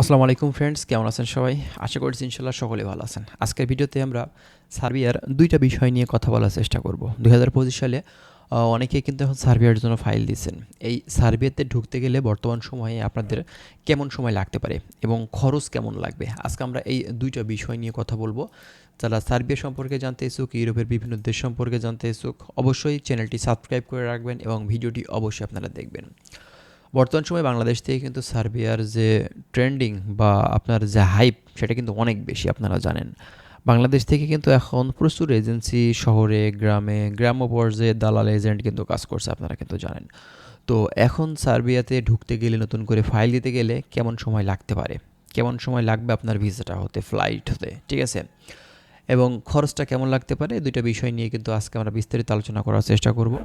আসসালামু আলাইকুম ফ্রেন্ডস, কেমন আছেন সবাই? আশা করছি ইনশাল্লাহ সকলে ভালো আছেন। আজকের ভিডিওতে আমরা সার্বিয়ার ২টা বিষয় নিয়ে কথা বলার চেষ্টা করব। ২০২৫ সালে অনেকেই কিন্তু এখন সার্বিয়ার জন্য ফাইল দিচ্ছেন। এই সার্বিয়াতে ঢুকতে গেলে বর্তমান সময়ে আপনাদের কেমন সময় লাগতে পারে এবং খরচ কেমন লাগবে? আজকে আমরা এই ২টা বিষয় নিয়ে কথা বলবো। যারা সার্বিয়া সম্পর্কে জানতে ইচ্ছুক, ইউরোপের বিভিন্ন দেশ সম্পর্কে জানতে ইচ্ছুক, অবশ্যই চ্যানেলটি সাবস্ক্রাইব করে রাখবেন এবং ভিডিওটি অবশ্যই আপনারা দেখবেন। বর্তমান সময়ে বাংলাদেশ থেকে কিন্তু সার্বিয়ার যে ট্রেন্ডিং বা আপনার যে হাইপ সেটা কিন্তু অনেক বেশি, আপনারা জানেন। বাংলাদেশ থেকে কিন্তু এখন প্রচুর এজেন্সি শহরে গ্রাম্য পর্যায়ে দালাল এজেন্ট কিন্তু কাজ করছে, আপনারা কিন্তু জানেন। তো এখন সার্বিয়াতে ঢুকতে গেলে, নতুন করে ফাইল দিতে গেলে কেমন সময় লাগতে পারে, কেমন সময় লাগবে আপনার ভিসাটা হতে, ফ্লাইট হতে, ঠিক আছে, এবং খরচটা কেমন লাগতে পারে, দুইটা বিষয় নিয়ে কিন্তু আজকে আমরা বিস্তারিত আলোচনা করার চেষ্টা করব।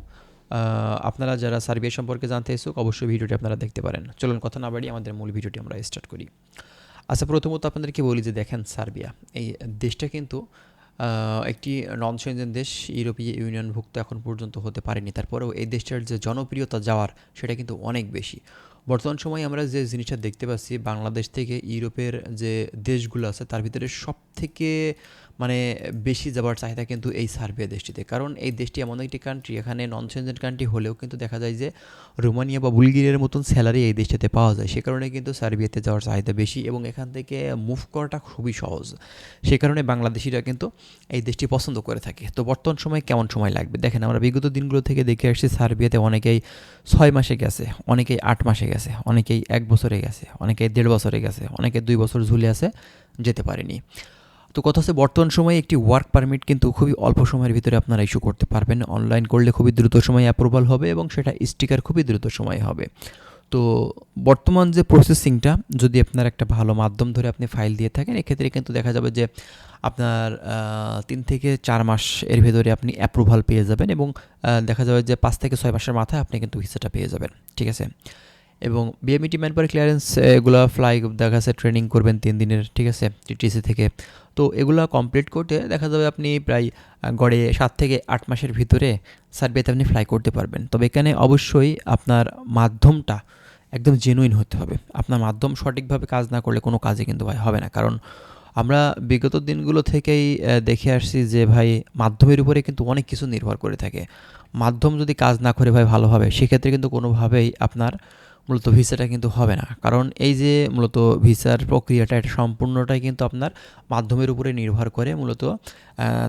আপনারা যারা সার্বিয়া সম্পর্কে জানতে ইচ্ছুক অবশ্যই ভিডিওটি আপনারা দেখতে পারেন। চলুন কথা না বাড়িয়ে আমাদের মূল ভিডিওটি আমরা স্টার্ট করি। আচ্ছা, প্রথমত আপনাদেরকে বলি যে দেখেন, সার্বিয়া এই দেশটা কিন্তু একটি নন সেনজেন দেশ, ইউরোপীয় ইউনিয়নভুক্ত এখন পর্যন্ত হতে পারেনি। তারপরেও এই দেশটার যে জনপ্রিয়তা যাওয়ার সেটা কিন্তু অনেক বেশি। বর্তমান সময়ে আমরা যে জিনিসটা দেখতে পাচ্ছি, বাংলাদেশ থেকে ইউরোপের যে দেশগুলো আছে তার ভিতরে সব থেকে মানে বেশি যাবার চাহিদা কিন্তু এই সার্বিয়া দেশটিতে। কারণ এই দেশটি এমন একটি কান্ট্রি, এখানে নন সেনজেন কান্ট্রি হলেও কিন্তু দেখা যায় যে রোমানিয়া বা বুলগেরিয়ার মতন স্যালারি এই দেশটাতে পাওয়া যায়। সে কারণে কিন্তু সার্বিয়াতে যাওয়ার চাহিদা বেশি এবং এখান থেকে মুভ করাটা খুবই সহজ। সে কারণে বাংলাদেশিরা কিন্তু এই দেশটি পছন্দ করে থাকে। তো বর্তমান সময়ে কেমন সময় লাগবে দেখেন, আমরা বিগত দিনগুলো থেকে দেখে আসছি সার্বিয়াতে অনেকেই 6 মাসে গেছে, অনেকেই 8 মাসে গেছে, অনেকেই 1 বছরে গেছে, অনেকেই 1.5 বছরে গেছে, অনেকে 2 বছর ঝুলে আছে, যেতে পারেনি। তো কথা হচ্ছে, বর্তমান সময়ে একটি ওয়ার্ক পারমিট কিন্তু খুবই অল্প সময়ের ভিতরে আপনারা ইস্যু করতে পারবেন। অনলাইন করলে খুবই দ্রুত সময়ে অ্যাপ্রুভাল হবে এবং সেটা স্টিকার খুবই দ্রুত সময়ে হবে। তো বর্তমান যে প্রসেসিংটা, যদি আপনার একটা ভালো মাধ্যম ধরে আপনি ফাইল দিয়ে থাকেন, এক্ষেত্রে কিন্তু দেখা যাবে যে আপনার 3 থেকে 4 মাস এর ভেতরে আপনি অ্যাপ্রুভাল পেয়ে যাবেন এবং দেখা যাবে যে 5 থেকে 6 মাসের মাথায় আপনি কিন্তু ভিসাটা পেয়ে যাবেন, ঠিক আছে। এবং বিএমইটি ম্যান পাওয়ার ক্লিয়ারেন্স, এগুলো ফ্লাই দেখা যাচ্ছে ট্রেনিং করবেন 3 দিনের, ঠিক আছে, টিটিসি থেকে। তো এগুলো কমপ্লিট করতে দেখা যাবে আপনি প্রায় গড়ে 7 থেকে 8 মাসের ভিতরে সার্বিয়াতে আপনি ফ্লাই করতে পারবেন। তবে এখানে অবশ্যই আপনার মাধ্যমটা একদম জেনুইন হতে হবে। আপনার মাধ্যম সঠিকভাবে কাজ না করলে কোনো কাজই কিন্তু ভাই হবে না। কারণ আমরা বিগত দিনগুলো থেকেই দেখে আসছি যে ভাই মাধ্যমের উপরে কিন্তু অনেক কিছু নির্ভর করে থাকে। মাধ্যম যদি কাজ না করে ভাই ভালোভাবে, সেক্ষেত্রে কিন্তু কোনোভাবেই আপনার মূলত ভিসাটা কিন্তু হবে না। কারণ এই যে মূলত ভিসার প্রক্রিয়াটা, এটা সম্পূর্ণটাই কিন্তু আপনার মাধ্যমের উপরে নির্ভর করে মূলত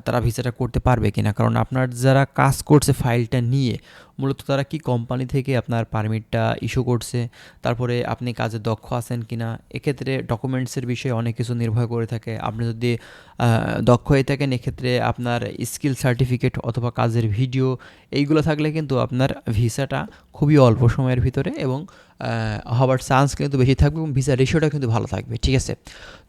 তারা ভিসাটা করতে পারবে কিনা। কারণ আপনার যারা কাজ করছে ফাইলটা নিয়ে, মূলত তারা কি কোম্পানি থেকে আপনার পারমিটটা ইস্যু করছে, তারপরে আপনি কাজে দক্ষ আছেন কিনা, এক্ষেত্রে ডকুমেন্টসের বিষয়ে অনেক কিছু নির্ভর করে থাকে। আপনি যদি দক্ষ হয়ে থাকেন, এক্ষেত্রে আপনার স্কিল সার্টিফিকেট অথবা কাজের ভিডিও এইগুলো থাকলে কিন্তু আপনার ভিসাটা খুবই অল্প সময়ের ভিতরে এবং হওয়ার চান্স কিন্তু বেশি থাকবে এবং ভিসা রেশিওটা কিন্তু ভালো থাকবে, ঠিক আছে।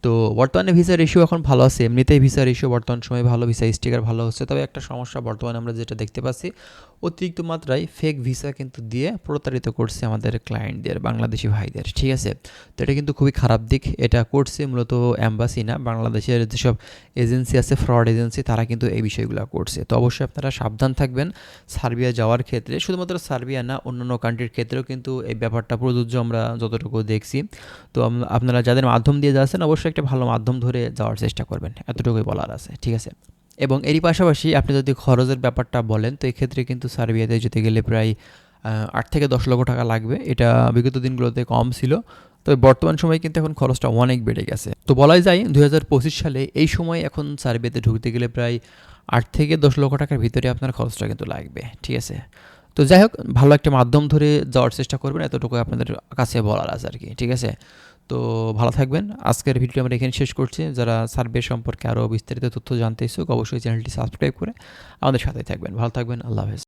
তো বর্তমানে ভিসা রেশিও এখন ভালো আছে, এমনিতেই ভিসা রেশিও বর্তমান সময়ে ভালো, ভিসা স্টিকার ভালো হচ্ছে। তবে একটা সমস্যা বর্তমানে আমরা যেটা দেখতে পাচ্ছি, অতিরিক্ত মাত্রায় ফেক ভিসা কিন্তু দিয়ে প্রতারিত করছে আমাদের ক্লায়েন্টদের, বাংলাদেশি ভাইদের, ঠিক আছে। তো এটা কিন্তু খুবই খারাপ দিক। এটা করছে মূলত অ্যাম্বাসি না, বাংলাদেশের যেসব এজেন্সি আছে, ফ্রড এজেন্সি, তারা কিন্তু এই বিষয়গুলো করছে। তো অবশ্যই আপনারা সাবধান থাকবেন সার্বিয়া যাওয়ার ক্ষেত্রে। শুধুমাত্র সার্বিয়া না, অন্যান্য কান্ট্রির ক্ষেত্রেও কিন্তু এই ব্যাপারটা প্রযোজ্য, আমরা যতটুকু দেখছি। তো আপনারা যাদের মাধ্যম দিয়ে যাচ্ছেন অবশ্যই একটা ভালো মাধ্যম ধরে যাওয়ার চেষ্টা করবেন, এতটুকুই বলার আছে, ঠিক আছে। এবং এরই পাশাপাশি আপনি যদি খরচের ব্যাপারটা বলেন, তো এক্ষেত্রে কিন্তু সার্বিয়াতে যেতে গেলে প্রায় 8 থেকে 10 লক্ষ টাকা লাগবে। এটা বিগত দিনগুলোতে কম ছিল, তবে বর্তমান সময়ে কিন্তু এখন খরচটা অনেক বেড়ে গেছে। তো বলাই যায় 2025 সালে এই সময় এখন সার্বিয়াতে ঢুকতে গেলে প্রায় 8 থেকে 10 লক্ষ টাকার ভিতরে আপনার খরচটা কিন্তু লাগবে, ঠিক আছে। তো যাই হোক, ভালো একটা মাধ্যম ধরে যাওয়ার চেষ্টা করবেন, এতটুকু আপনাদের কাছে বলার আছে আর কি, ঠিক আছে। তো ভালো থাকবেন। আজকের ভিডিওটি আমরা এখানে শেষ করছি। যারা সার্ভে সম্পর্কে আরও বিস্তারিত তথ্য জানতে ইচ্ছুক অবশ্যই চ্যানেলটি সাবস্ক্রাইব করে আমাদের সাথেই থাকবেন। ভালো থাকবেন, আল্লাহ হাফেজ।